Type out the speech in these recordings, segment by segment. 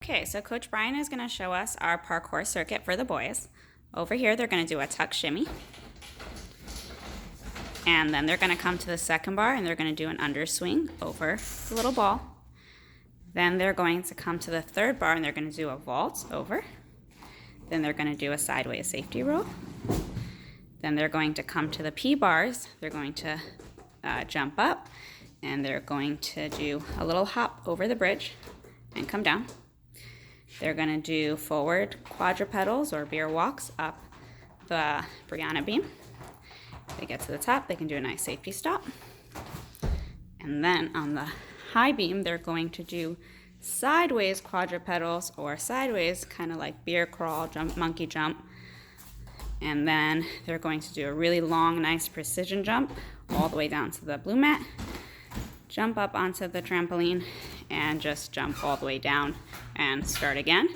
Okay, so Coach Brian is going to show us our parkour circuit for the boys. Over here, they're going to do a tuck shimmy. And then they're going to come to the second bar and they're going to do an underswing over the little ball. Then they're going to come to the third bar and they're going to do a vault over. Then they're going to do a sideways safety roll. Then they're going to come to the P bars. They're going to jump up and they're going to do a little hop over the bridge and come down. They're going to do forward quadrupedals or beer walks up the Brianna beam. They get to the top, they can do a nice safety stop. And then on the high beam, they're going to do sideways quadrupedals or sideways, kind of like beer crawl, jump, monkey jump. And then they're going to do a really long, nice precision jump all the way down to the blue mat. Jump up onto the trampoline and just jump all the way down and start again.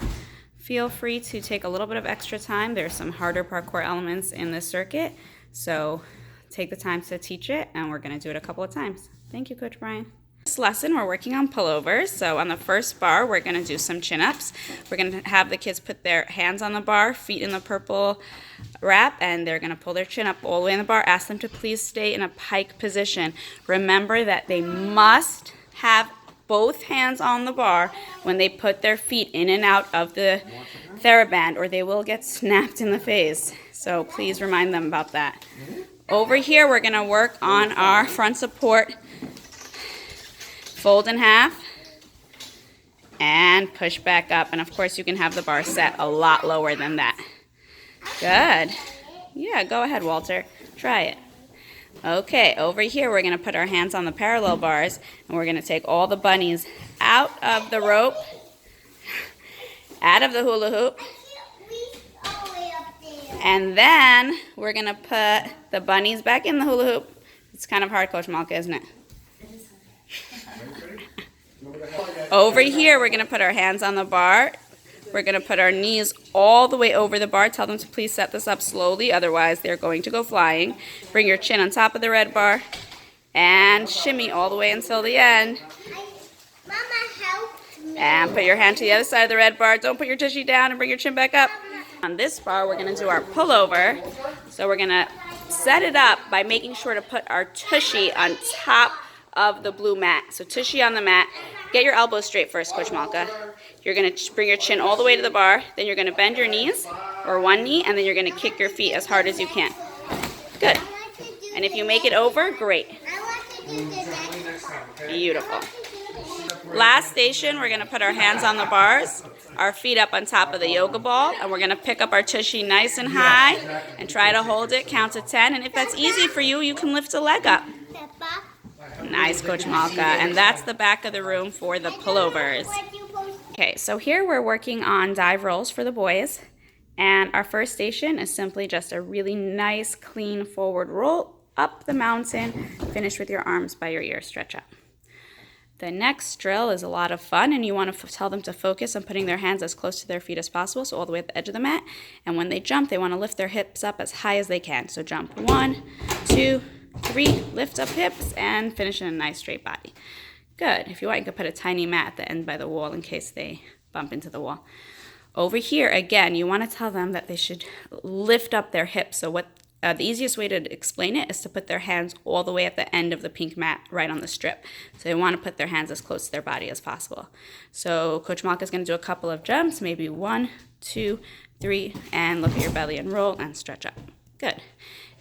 Feel free to take a little bit of extra time. There's some harder parkour elements in this circuit, so take the time to teach it, and we're going to do it a couple of times. Thank you, Coach Brian. This lesson, we're working on pullovers. So on the first bar, we're going to do some chin-ups. We're going to have the kids put their hands on the bar, feet in the purple wrap, and they're going to pull their chin up all the way in the bar. Ask them to please stay in a pike position. Remember that they must have both hands on the bar when they put their feet in and out of the TheraBand, or they will get snapped in the face. So please remind them about that. Over here, we're going to work on our front support. Fold in half and push back up. And of course, you can have the bar set a lot lower than that. Good. Yeah, go ahead, Walter. Try it. Okay, over here, we're going to put our hands on the parallel bars, and we're going to take all the bunnies out of the rope, out of the hula hoop. And then we're going to put the bunnies back in the hula hoop. It's kind of hard, Coach Malka, isn't it? Over here, we're going to put our hands on the bar. We're going to put our knees all the way over the bar. Tell them to please set this up slowly, otherwise they're going to go flying. Bring your chin on top of the red bar and shimmy all the way until the end. Mama helped me. And put your hand to the other side of the red bar. Don't put your tushy down and bring your chin back up. On this bar, we're going to do our pullover. So we're going to set it up by making sure to put our tushy on top of the blue mat. So tushy on the mat. Get your elbows straight first, Coach Malka. You're going to bring your chin all the way to the bar. Then you're going to bend your knees, or one knee, and then you're going to kick your feet as hard as you can. Good. And if you make it over, great. Beautiful. Last station, we're going to put our hands on the bars, our feet up on top of the yoga ball, and we're going to pick up our tushy nice and high and try to hold it, count to 10. And if that's easy for you, you can lift a leg up. Nice, Coach Malka. And that's the back of the room for the pullovers. Okay, so here we're working on dive rolls for the boys. And our first station is simply just a really nice, clean forward roll up the mountain. Finish with your arms by your ear, stretch up. The next drill is a lot of fun, and you want to tell them to focus on putting their hands as close to their feet as possible, so all the way at the edge of the mat. And when they jump, they want to lift their hips up as high as they can. So jump 1, 2, 3, lift up hips, and finish in a nice straight body. Good. If you want, you could put a tiny mat at the end by the wall in case they bump into the wall. Over here, again, you want to tell them that they should lift up their hips. So the easiest way to explain it is to put their hands all the way at the end of the pink mat, right on the strip. So they want to put their hands as close to their body as possible. So Coach Malka is going to do a couple of jumps, maybe 1, 2, 3, and look at your belly and roll and stretch up. Good.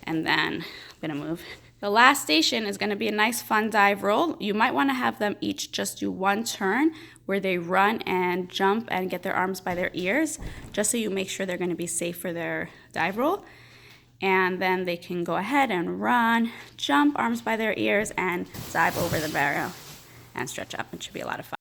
And then I'm going to move. The last station is going to be a nice fun dive roll. You might want to have them each just do one turn where they run and jump and get their arms by their ears, just so you make sure they're going to be safe for their dive roll. And then they can go ahead and run, jump, arms by their ears, and dive over the barrel and stretch up. It should be a lot of fun.